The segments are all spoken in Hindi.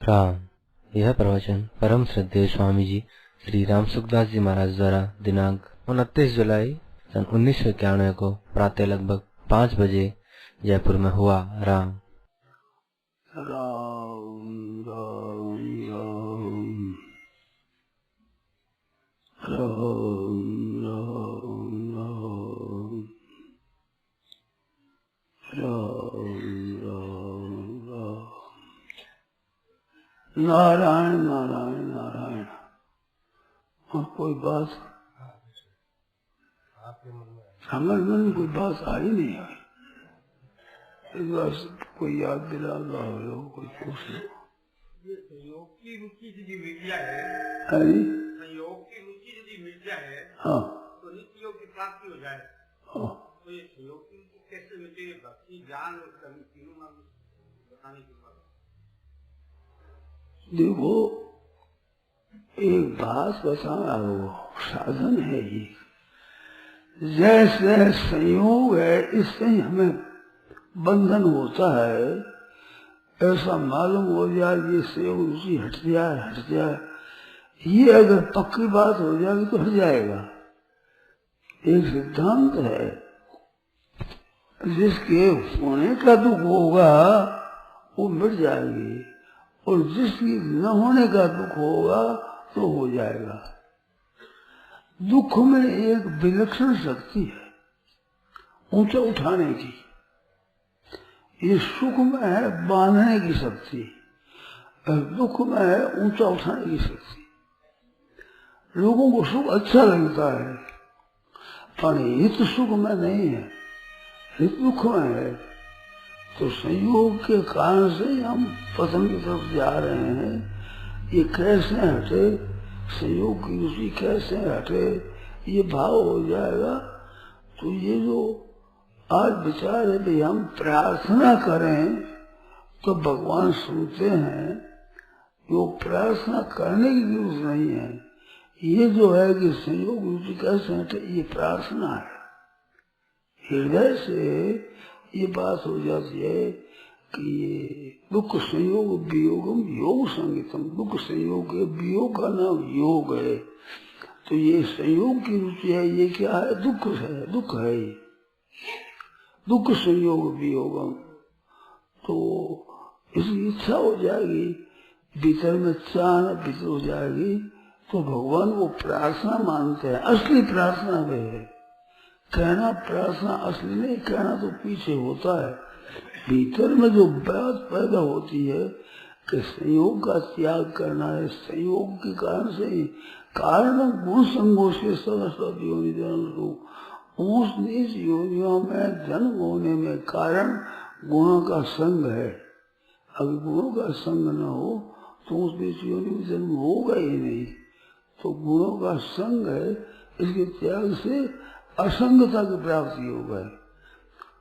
राम। यह प्रवचन परम श्रद्धेय स्वामी जी श्री राम सुखदास जी महाराज द्वारा दिनांक 29 जुलाई सन 1991 को प्रातः लगभग 5 बजे जयपुर में हुआ। राम राम राम राम राम राम राम राम राम नारायण नारायण नारायण। और कोई बात हमारे मन में कोई बात आई नहीं आई। इस बार कोई याद दिला रहा हो, कोई पूछ लो। ये संयोग की रुचि यदि मिल जाए, संयोग की रुचि यदि मिल जाए, हाँ, तो नित्य योग की प्राप्ति हो जाए। हाँ। तो ये संयोग की रुचि कैसे मिलती है? भक्ति, ज्ञान और कर्म तीनों में बताने की बात। देखो, एक बात बताना, वो साधन है ये। जैसे संयोग है, इससे हमें बंधन होता है, ऐसा मालूम हो जाए ये संयोग रुचि हट जाए। ये अगर पक्की बात हो जाएगी तो हट जाएगा। एक सिद्धांत है, जिसके होने का दुख होगा वो मिट जाएगी, और जिसकी न होने का दुख होगा तो हो जाएगा। दुख में एक विलक्षण शक्ति है ऊंचा उठाने की। ये सुख में है बांधने की शक्ति, और दुख में है ऊंचा उठाने की शक्ति। लोगों को सुख अच्छा लगता है, पर हित सुख में नहीं है, हित दुख में है। तो संयोग के कारण से हम पतन की तरफ जा रहे हैं। ये कैसे हटे, संयोग की रुचि कैसे हटे, ये भाव हो जाएगा। तो ये जो आज विचार है कि हम प्रार्थना करें तो भगवान सुनते हैं, वो प्रार्थना करने की जरूरत नहीं है। ये जो है कि संयोग रुचि कैसे हटे, ये प्रार्थना है। हृदय से ये बात हो जाती है कि ये दुख संयोग वियोगम योग संगीतम, दुख संयोग के वियोग का नाम योग है। तो ये संयोग की रुचि है, ये क्या है? दुख है, दुख है ये, दुख संयोग वियोगम। तो इसकी इच्छा हो जाएगी, भीतर में चाह भीतर हो जाएगी, तो भगवान वो प्रार्थना मानते हैं। असली प्रार्थना वे है। कहना प्रार्थना असली नहीं, कहना तो पीछे होता है। भीतर में जो बात पैदा होती है कि संयोग का त्याग करना है, संयोग के कारण से कारण गुण संगोष के सदस्वत योनि जन्म, ऊंच नीच योनियों में जन्म होने में कारण गुणों का संग है। अगर गुणों का संग न हो तो ऊंच नीच योनि में जन्म होगा ही नहीं। तो गुणों का संग है, इसके त्याग से असंगता की प्राप्ति हो गए।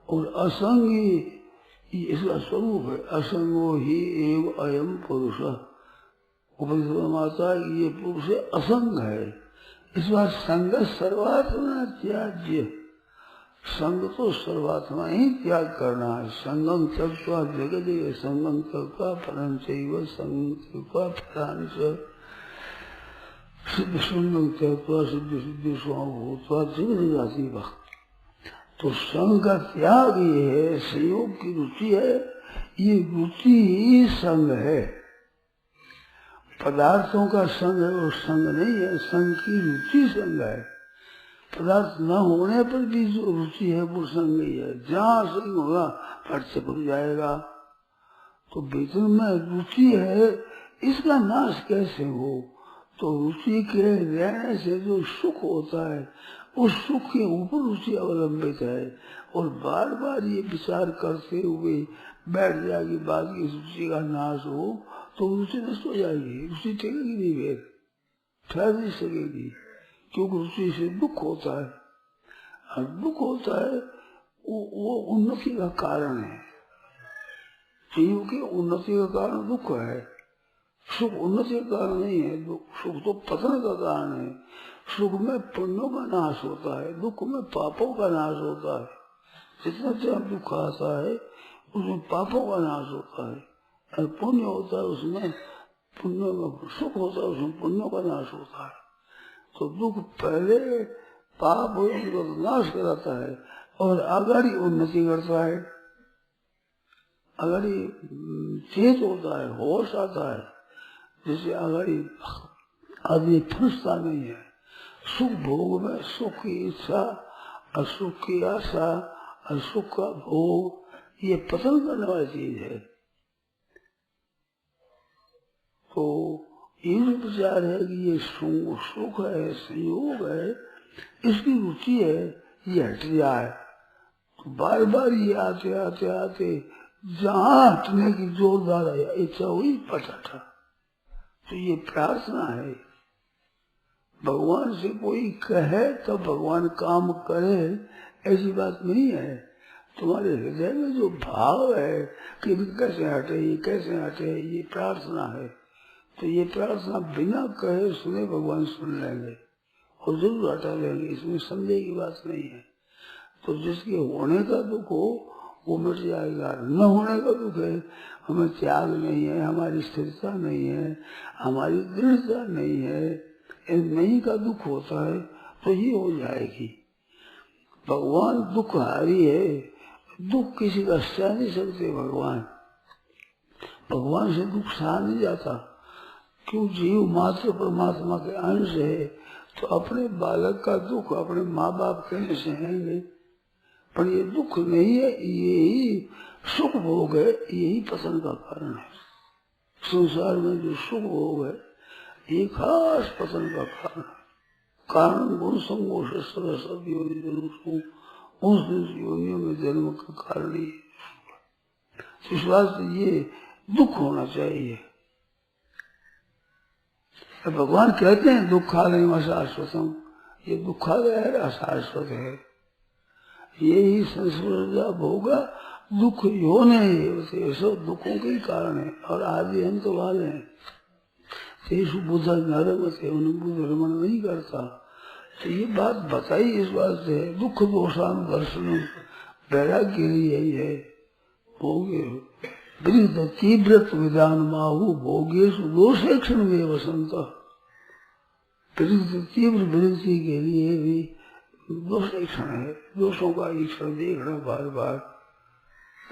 और असंग ही इसका स्वरूप है। असंगो ही एव अयम पुरुष, उपनिषद माता ये पुरुष असंग है। इस बार संग सर्वात्मा त्याज्य, संग तो सर्वात्मा ही त्याग करना है। संगम त्यक्त्वा जगदेव संगम त्यक्त्वा परं चैव संगम त्यक्त्वा परानि च, सिद्ध संगम त्यक्त्वा सिद्ध सिद्धि स्वाम भूत्वा जगदेवासी भक्त। तो संग का त्याग ये है, संयोग की रुचि है। ये रुचि ही संग है। पदार्थों का संग है वो संग नहीं है, संग की रुचि संग है। पदार्थ न होने पर भी जो रुचि है वो संग ही है। जहाँ संग होगा फट से भूल जाएगा। तो भीतर में रुचि है, इसका नाश कैसे हो? तो रुचि के रहने से जो सुख होता है, उस सुख के ऊपर रुचि अवलंबित है। और बार बार ये विचार करते हुए बैठ जाएगी बात की रुचि का नाश हो तो रुचि नष्ट हो जाएगी, रुचि टिकेगी नहीं, फिर ठहर नहीं सकेगी। क्योंकि रुचि से दुख होता है, और दुख होता है वो उन्नति का कारण है। जीव की उन्नति का कारण दुख है, सुख उन्नति का कारण नहीं है। सुख तो पतन का कारण है। सुख में पुण्यों का नाश होता है, दुख में पापों का नाश होता है। जितना ज्यादा दुख आता है उसमें पापों का नाश होता है, और पुण्य होता है उसमें पुण्य में सुख होता है, उसमें पुण्यों का नाश होता है। तो दुख पहले पाप उनको नाश कराता है और आगाड़ी उन्नति करता है, आगाड़ी चेत होता है, होश आता है। जैसे आगाड़ी आदमी फंसता नहीं है सुख भोग में, सुख की इच्छा और सुख की आशा और सुख का भोग ये पतन करने वाली चीज है। तो ये जो विचार है कि ये सुख है, संयोग है, इसकी रुचि है, ये हट जाए तो बार बार ये आते आते आते जहाँ हटने की जोरदार इच्छा हुई पटा। तो ये प्रार्थना है, भगवान से कोई कहे तो भगवान काम करे ऐसी बात नहीं है। तुम्हारे हृदय में जो भाव है कि कैसे हटे, ये कैसे हटे, ये प्रार्थना है। तो ये प्रार्थना बिना कहे सुने भगवान सुन लेंगे और जरूर हटा लेंगे, इसमें संदेह की बात नहीं है। तो जिसके होने का दुख हो वो मिट जाएगा, न होने का दुख है, हमें त्याग नहीं है, हमारी स्थिरता नहीं है, हमारी दृढ़ता नहीं है, नहीं का दुख होता है तो ये हो जाएगी। भगवान दुख हारी है, दुख किसी का सह नहीं सकते। भगवान से दुख सहा नहीं जाता, क्यों जीव मात्र परमात्मा के अंश है। तो अपने बालक का दुख अपने माँ बाप कहने सहेंगे, पर ये दुख नहीं है, यही सुख भोग है, यही पसंद का कारण है। संसार में जो सुख भोग है ये खास पसंद का कारण गुण संगोष सब उस योनियों में जन्म का कारण ही। इस बात से ये दुख होना चाहिए। भगवान कहते हैं दुखालयम अशाश्वतम, ये दुखालय है, अशाश्वत है। यही संस्पर्धा भोगा दुख योने सब दुखों के ही कारण है और आदि अंत वाले हैं। तेषु बुद्ध नरम थे, उन्हें बुद्ध रमण नहीं करता। तो ये बात बताई इस बात से दुख दोषान दर्शन वैराग्य यही है। भोगे वृद्ध तीव्र विधान माहु भोगेश दोषे क्षण में वसंत। वृद्ध तीव्र वृद्धि के लिए भी दोष क्षण है, दोषों का ईक्षण देखना बार बार।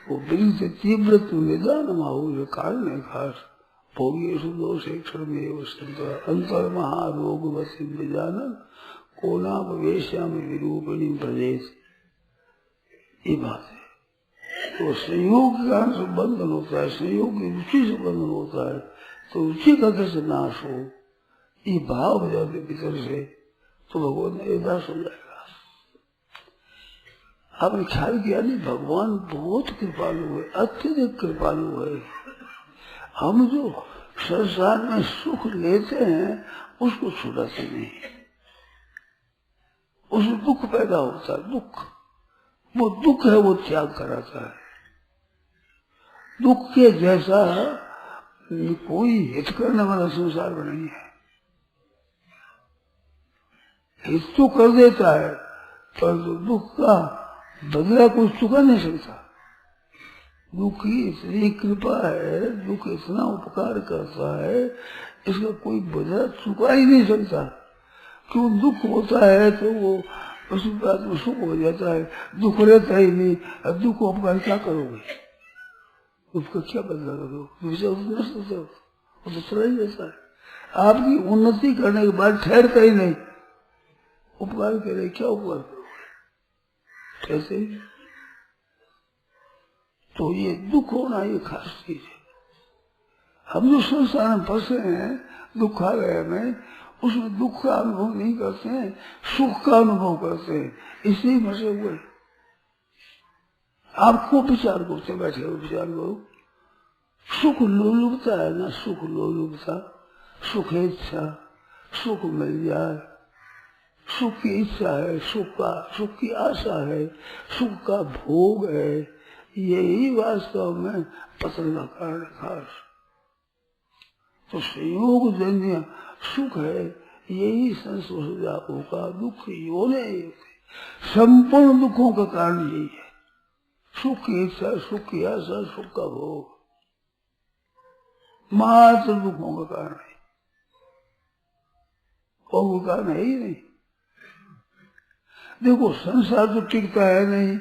वो वृद्ध तीव्र निदान माहु जो कारण है खास। भोगेश दोष क्षण में वसंत अंतर महारोग वसी विजानन कोनावेश्याम विरूपिणी प्रदेश। ये बात है। तो संयोग के कारण से बंधन होता है, संयोग की रुचि से बंधन होता है। तो रुचि का कैसे नाश हो, ये भाव हो जाते भीतर से, तो भगवान ने दास हो जाएगा। आपने ख्याल किया नहीं, भगवान बहुत कृपालु है, अत्यधिक कृपालु है। हम जो संसार में सुख लेते हैं उसको छुड़ाते नहीं, उसमें दुख पैदा होता है। दुख वो दुख है, वो त्याग कराता है। दुख के जैसा कोई हित करने वाला संसार में नहीं है। हित तो कर देता है पर दुख का बदला कुछ चुका नहीं सकता। दुख की इतनी कृपा है, दुख इतना उपकार करता है, इसका कोई बदला चुका ही नहीं सकता। क्यों दुख होता है तो वो उसी बात में सुख हो जाता है, दुख रहता ही नहीं। अब दुख को उपकार क्या करोगे, उसका क्या बदला करोगे? वो तो चला ही जाता है। आपकी उन्नति करने के बाद ठहरता ही नहीं, उपकार करे क्या उपकार करोगे? कैसे? तो ये दुख होना ये खास चीज है। हम जो संसार में फंसे हैं दुखालय में, उसमें दुख का अनुभव नहीं करते हैं, सुख का अनुभव करते हैं, इसलिए फंसे हुए। आपको विचार करते बैठे हो, विचार करो। सुख लोलुपता है ना, सुख लोलुपता, सुख इच्छा, सुख मिल जाए, सुख की इच्छा है, सुख की आशा है, सुख का भोग है, यही वास्तव में पतन का कारण खास। तो संयोग जन्य सुख है, यही संस्पर्धा का दुख योने संपूर्ण दुखों का कारण यही है। सुख की इच्छा, सुख की आशा, सुख का भोग। मात्र दुखों का कारण है, और वो कारण है ही नहीं। देखो संसार तो टिकता है नहीं,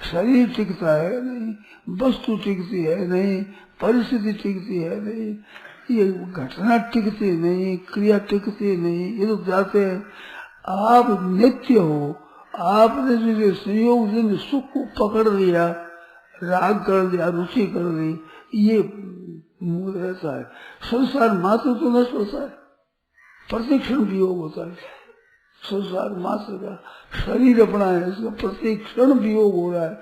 शरीर टिकता है नहीं, वस्तु टिकती है नहीं, परिस्थिति टिकती है नहीं, ये घटना टिकती नहीं, क्रिया टिकती नहीं, ये तो जाते हैं। आप नित्य हो, आपने जो संयोग दिन सुख को पकड़ लिया, राग कर लिया, रुचि कर ली, ये रहता है। संसार मात्र तो नष्ट होता है, प्रतिक्षण वियोग होता है। संसार मात्र का शरीर अपना है, इसका प्रतिक्षण वियोग हो रहा है,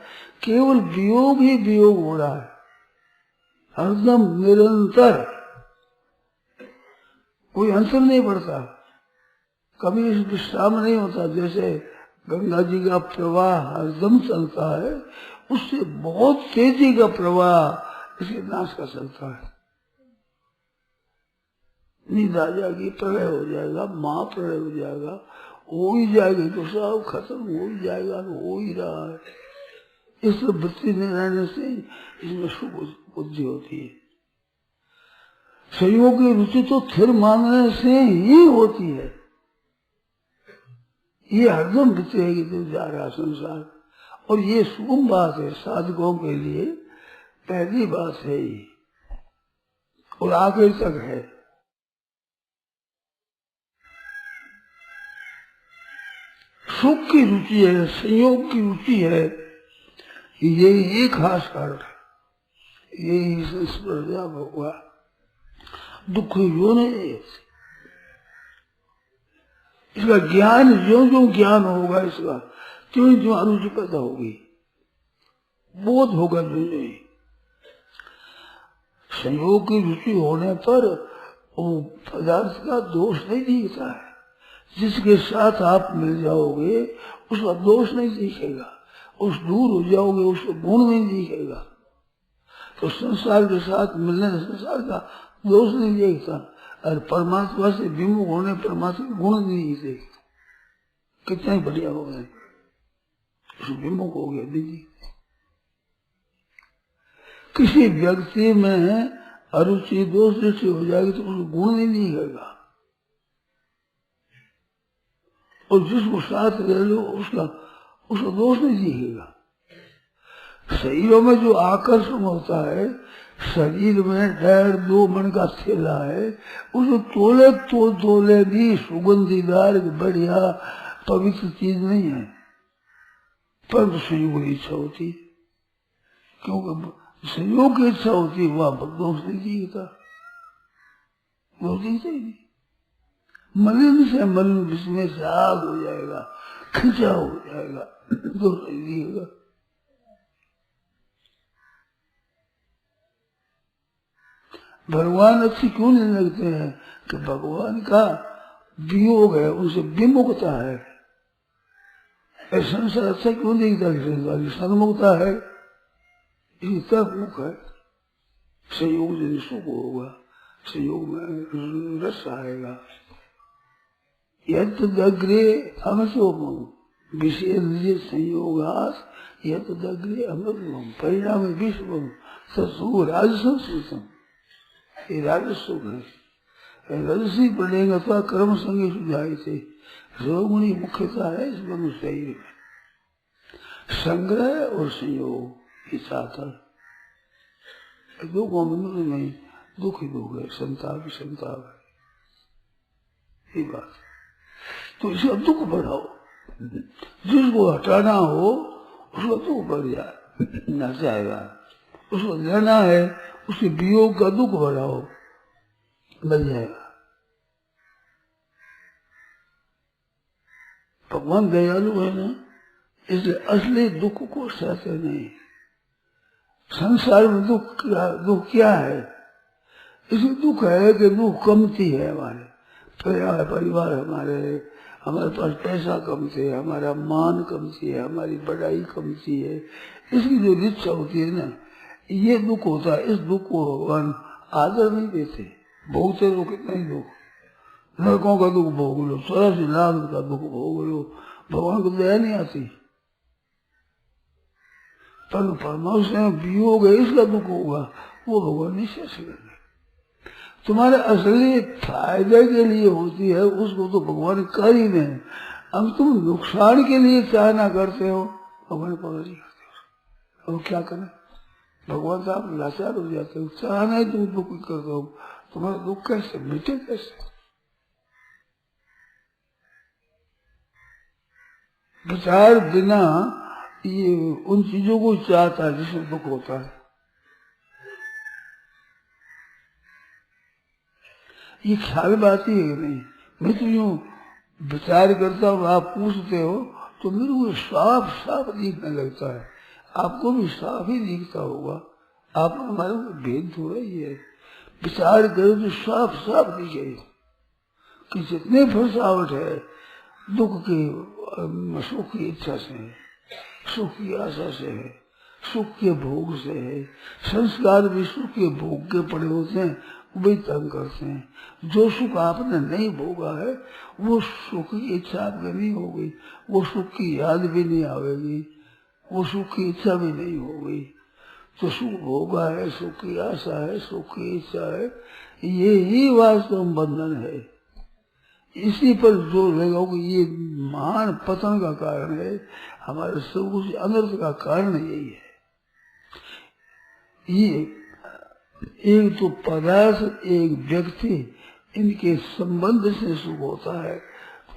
केवल वियोग ही वियोग हो रहा है, हरदम निरंतर, कोई अंतर नहीं पड़ता, कभी विश्राम नहीं होता। जैसे गंगा जी का प्रवाह हरदम चलता है, उससे बहुत तेजी का प्रवाह इसके नाश का चलता है। नींद आ जाएगी, प्रलय हो जाएगा, महाप्रलय हो जाएगा, हो ही जाएगी तो सब खत्म हो ही जाएगा, हो ही रहा है। इस वृत्ति में रहने से इसमें सुख बुद्धि होती है। संयोग की रुचि तो थिर मानने से ही होती है। ये हरदम बिचरेगी तो जा रहा संसार, और ये शुभ बात है साधकों के लिए, पहली बात है ये, और आगे तक है। सुख की रुचि है, संयोग की रुचि है, ये खास कारण है। यही संस्पर्धा होगा, दुख जो नहीं। इसका ज्ञान जो जो ज्ञान होगा, इसका त्यों जो अरुचि पैदा होगी, बोध होगा जो नहीं। संयोग की रुचि होने पर वो पदार्थ का दोष नहीं दिखता है। जिसके साथ आप मिल जाओगे उसका दोष नहीं दिखेगा, उस दूर हो जाओगे उसका गुण नहीं दिखेगा। तो संसार के साथ मिलने से संसार का दोष नहीं देखता, और परमात्मा से विमुख होने परमात्मा के गुण नहीं देखता। कितना ही बढ़िया हो गए, विमुख हो गया दीदी। किसी व्यक्ति में अरुचि दोष दृष्टि हो जाएगी तो उसको गुण नहीं दिखेगा, और जिसको साथ रह लो उसका दोष नहीं दिखेगा। शरीरों में जो आकर्षण होता है, शरीर में डर दो मन का थैला है, उसको तोले भी सुगंधीदार बढ़िया पवित्र चीज नहीं है, पर संयोग की इच्छा होती है। क्योंकि संयोग की इच्छा होती है, वह दोष नहीं दिखता, दोष दिखता ही नहीं। मलिन से मलिन विस्मय से आग हो जाएगा, खिंचा हो जाएगा, दोष नहीं दिखेगा। भगवान अच्छी क्यों नहीं लगते हैं कि भगवान का वियोग है, उनसे विमुखता है। संसार अच्छा क्यों दिखता है? संसार की सन्मुखता है, मुख है। संयोग यदि सुख होगा, संयोग में रस आएगा। यग्रे अमृतोपम विषय संयोगास यग्रे अमृतम परिणाम विश्वम सत्सु राजसंस्कृतम। ये राजस्व है, रजसी पड़ेगा तो कर्म संगे सुझाई थे। रोगुणी मुख्यता है इस मनुष्य शरीर में, संग्रह और संयोग के साथ दो मनुष्य में दुख ही दुख है, संताप ही संताप है, ये बात। तो इसका दुख बढ़ाओ, जिसको हटाना हो उसका दुख बढ़ जाए न जाएगा, उसको लेना है उसके वियोग का दुख बढ़ाओ, बन जाएगा। भगवान दयालु है ना, इसलिए असली दुख को सहते नहीं। संसार में दुख क्या है? इसमें दुख है कि दुख कमती है, हमारे परिवार, हमारे पास पैसा कमती है, हमारा मान कमती है, हमारी बड़ाई कमती है, इसकी जो इच्छा होती है ना, ये दुख होता है। इस दुख को भगवान आदर नहीं देते। भोगते लोग कितना ही दुख, लड़कों का दुख भोग लो, 84 लाख का दुख भोग लो, भगवान को दया नहीं आती। पर परमात्मा में वियोग है, इसका दुख होगा, वो भगवान नहीं सह सकेंगे। तुम्हारे असली फायदे के लिए होती है, उसको तो भगवान कर ही नहीं। अब तुम नुकसान के लिए चाहना करते हो, भगवान पकड़ नहीं करते हो। अब क्या करें, भगवान साहब लाचार हो जाते हो, चाहना ही तुम दुख करते हो, तुम्हारा दुख कैसे मिटे कैसे? विचार बिना ये उन चीजों को चाहता है जिसमें दुख होता है। ये ख्याल बात ही है नहीं। मैं तो यूं विचार करता हूँ, आप पूछते हो तो मेरे को साफ साफ दिखने लगता है, आपको भी साफ ही दिखता होगा। आप हमारे भेद थोड़ा ही है, विचार करो तो साफ साफ दिखे कि जितने फसावट है दुख की, सुख की इच्छा से है, सुख की आशा से है, सुख के भोग से है। संस्कार भी सुख के भोग के पड़े होते हैं, वही तंग करते हैं। जो सुख आपने नहीं भोगा है वो सुख की इच्छा आपकी नहीं होगी, वो सुख की याद भी नहीं आवेगी, वो सुख की इच्छा भी नहीं होगी। तो सुख भोगा है, सुख की आशा है, सुख की इच्छा है, ये ही वास्तव में बंधन है। इसी पर जोर लगाओ, ये महान पतन का कारण है, हमारे सब कुछ अनर्थ का कारण यही है। ये एक तो पदार्थ, एक व्यक्ति, इनके संबंध से सुख होता है।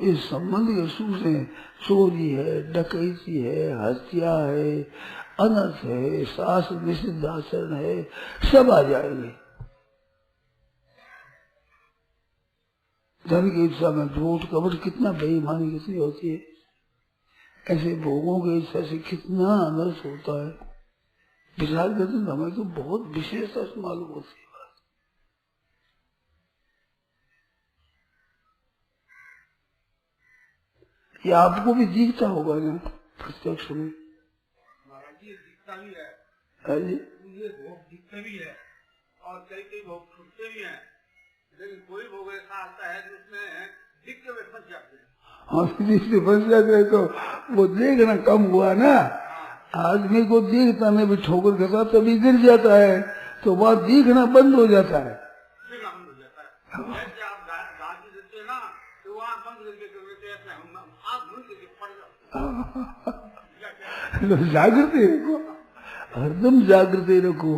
इस संबंध के सुख से चोरी है, डकैती है, हत्या है, अनर्थ है, शास्त्र निषिद्ध आचरण है, सब आ जाएंगे। धन की इच्छा में झूठ कपट, कितना बेईमानी कितनी होती है। ऐसे भोगों की इच्छा से कितना अनर्थ होता है। विचार करते हैं हमें तो बहुत विशेषता से मालूम होती है बात। ये आपको भी दिखता होगा ना प्रत्यक्ष में? महाराज ये दिखता भी है, अरे ये भोग दिखते भी है और कई भोग छूटते भी हैं, लेकिन कोई भोग ऐसा आता है जिसमें दिख के वे फंस जाते हैं। हाँ, जिससे फंस जाते हैं तो वो देखना कम हुआ ना। आदमी को दिखता नहीं भी ठोकर खाता तभी गिर जाता है, तो वह दिखना बंद हो जाता है। दिखना बंद हो जाता है। जैसे आप गाड़ी देते ना तो वहाँ बंद करके ऐसे आप बंद करके पड़ जाओ। तो जागृति रखो, हरदम जागृति रखो,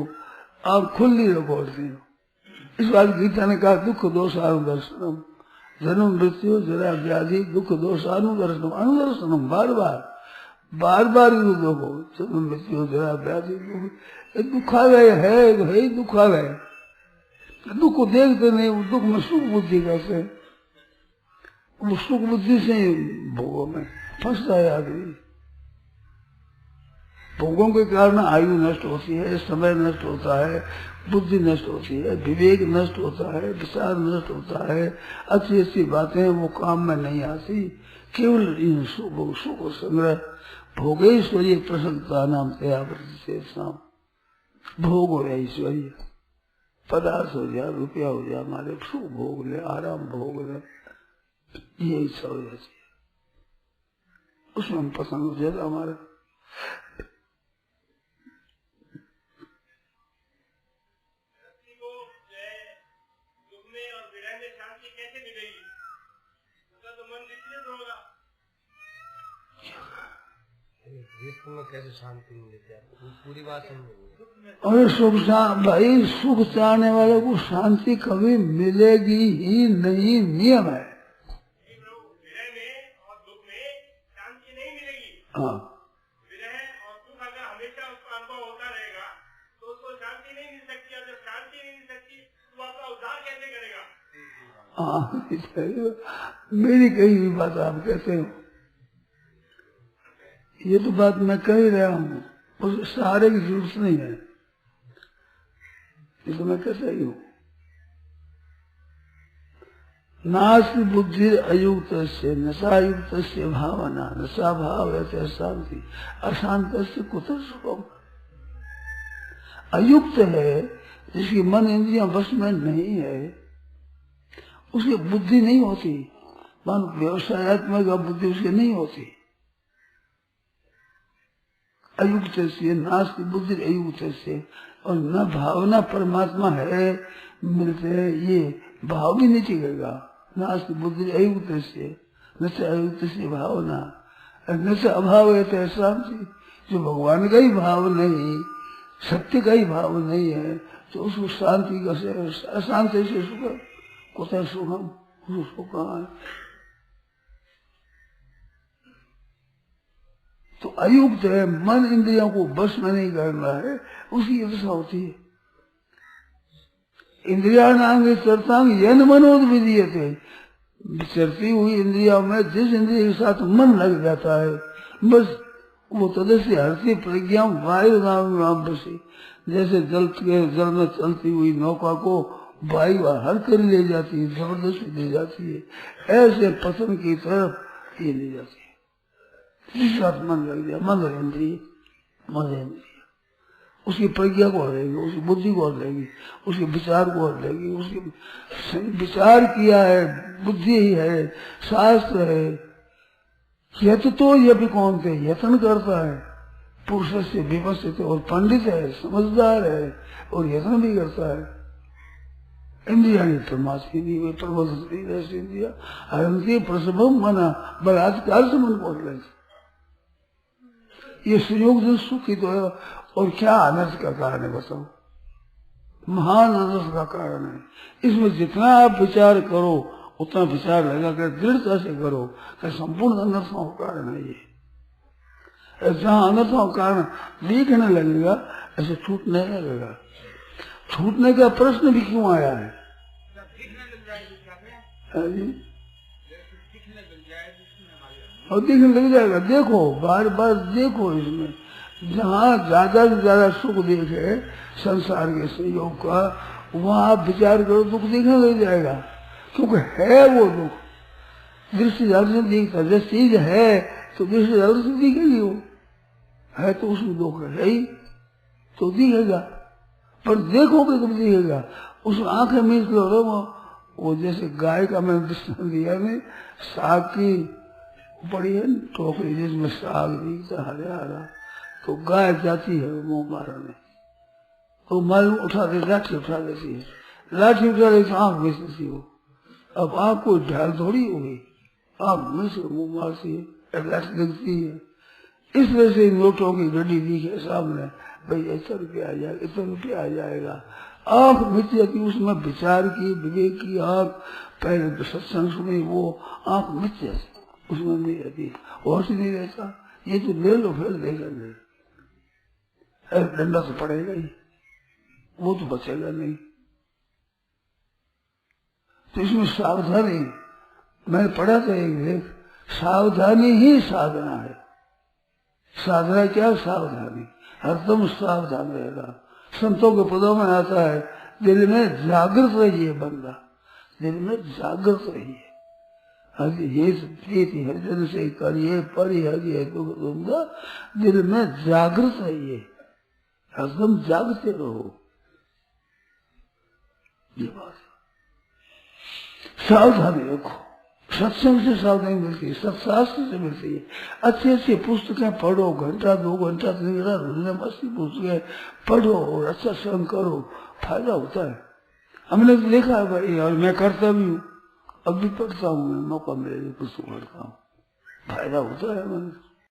आप खुली रखो। इस बात गीता ने कहा दुख दोषानुदर्शनम, जन्म मृत्यु जरा व्याधि दुख दोषानुदर्शनम, अनुदर्शनम, बार बार देखो, जन्म मृत्यु जरा व्याधि दुखालय है, तो है ही दुखालय। दुख को देखते नहीं, वो दुख में सुख बुद्धि कैसे, वो सुख बुद्धि से भोगों में फंसता है आदमी। भोगों के कारण आयु नष्ट होती है, समय नष्ट होता है, बुद्धि नष्ट होती है, विवेक नष्ट होता है, विचार नष्ट होता है, अच्छी अच्छी बातें वो काम में नहीं आती। केवल इन सुख संग्रह भोगेश्वरीय प्रसन्नता नाम तया प्रतिशेषम, भोग हो ऐश्वर्य, पदार्थ हो जाए, रुपया हो जाए, हमारे सुख भोग ले, आराम भोग ले, ये इच्छा हो जाती है, उसमें हम पसंद हो जाता हमारा। में कैसे शांति मिलेगी आपको? पूरी बात समझेंगे। और सुख भाई, सुख चाहने वाले को शांति कभी मिलेगी ही नहीं, नियम है। विरह में और दुख में शांति नहीं मिलेगी। हाँ, विरह और दुख अगर हमेशा उसका अनुभव होता रहेगा तो उसको शांति नहीं मिल सकती। अगर शांति नहीं मिल सकती तो आपका उद्धार कैसे करेगा? हाँ, मेरी कही हुई बात आप कहते हो, ये तो बात मैं कह ही रहा हूँ, उस सहारे की जरूरत नहीं है, ये तो मैं कहता ही हूँ। नास्ति बुद्धि अयुक्त से नशायुक्त से भावना, नशा भाव है शांति, अशांत से कुतः सुखम। अयुक्त है जिसकी मन इंद्रियां वश में नहीं है, उसकी बुद्धि नहीं होती, मान व्यवसायत्मक बुद्धि उसकी नहीं होती। अयुक्त से नास्ति बुद्धि अयुक्त से, और न भावना परमात्मा है मिलते हैं, ये भाव भी नहीं टिकेगा। नास्ति बुद्धि अयुक्तस्य न च अयुक्तस्य भावना, न च अभाव है शांति। जो भगवान का ही भाव नहीं, सत्य का ही भाव नहीं है, तो उसको शांति का अशांति से सुख कुछ सुखम, उसको कहाँ है। तो अयुक्त है, मन इंद्रियों को बस में नहीं करना है, उसकी दशा होती है। इंद्रिया नांग चरतांग यन मनोद विधीयते, चरती हुई इंद्रियों में जिस इंद्रिय के साथ मन लग जाता है, बस वो तदस्य हरती प्रज्ञा वायु नाम बसी। जैसे जल में चलती हुई नौका को वायु हर कर ले जाती है, जबरदस्ती ले जाती है, ऐसे पतन की तरफ ये ले जाती है। जिस साथ मन लग गया, मन इंद्रिय, उसकी प्रज्ञा को हरेगी, उसकी बुद्धि को हरेगी, उसके विचार को हरेगी। उसके विचार किया है, बुद्धि ही है, शास्त्र है। यत तो ये भी कौन थे, यत्न करता है, पुरुष से विपस्थित और पंडित है, समझदार है, और यत्न भी करता है। इंद्रिया परमात्मा दी प्रबोध इंद्रिया हरंती प्रसभम मना, बलात्कार से मन को हर ये संयोग जो सुखी तो है, और क्या अनर्थ का कारण है बताओ, महान अनर्थ का कारण है। इसमें जितना आप विचार करो उतना विचार लगा कर दृढ़ता से करो कि संपूर्ण अनर्थों का कारण है ये। जहाँ अनर्थों का कारण दिखने लगेगा, ऐसे छूटने लगेगा। छूटने का प्रश्न भी क्यों आया है? और दिखने लग जाएगा। देखो, बार बार देखो, इसमें जहाँ ज्यादा से ज्यादा सुख देखे संसार के संयोग का, वहाँ आप विचार करो दुख दिखने लग जाएगा। क्योंकि है वो दुख, दृष्टि से दिखता, जैसे चीज है तो दृष्टि से दिखेगी, वो है तो उसमें दुख है ही तो दिखेगा। पर देखोगे कब दिखेगा? उसमें आंखें मीच लो। वो जैसे गाय का मैंने दृष्टांत दिया में, साग की बड़ी है टोकरी जिसमें साग दिखता हरे हरा, तो गाय जाती है मुंह मारने, तो मालूम उठा दे, लाठी उठा देती है, लाठी उठा दे तो आंख में से वो। अब आंख को ढाल थोड़ी होगी, आंख में से मुंह मारती है, लाठी लगती है। इस तरह से नोटों की गड्डी दिखे सामने, भाई ऐसा रुपया आ जाएगा, इतना रुपया आ जाएगा, आंख मिट जाती, उसमें विचार की विवेक की आंख, पहले सत्संग सुनी वो आंख मिट जाती, उसमें नहीं रहती, होश नहीं रहता। ये तो ले लो फिर देखेंगे, डंडा तो पड़ेगा ही, वो तो बचेगा नहीं। तो इसमें सावधानी, मैंने पढ़ा था एक लेख, सावधानी ही साधना है। साधना क्या? सावधानी, हरदम सावधान रहेगा। संतों के पदों में आता है, दिल में जागृत रहिए बंदा, दिल में जागृत रहिए। प्रीति हरिजन से करिए परिहरि है दुख दूंगा, दिल में जागृत रहिए, हरदम जागते रहो। ये बात सावधानी रखो। सत्संग से सावधानी मिलती है, सत्शास्त्र से मिलती है। अच्छी अच्छी पुस्तकें पढ़ो, घंटा 2 घंटा 3 घंटा मस्ती पुस्तकें पढ़ो और अच्छा संग करो, फायदा होता है। हमने तो देखा है भाई, और मैं करता भी हूँ, अब भी पढ़ता हूँ, मैं मौका मिले पुस्तक पढ़ता हूँ, फायदा होता है। मैंने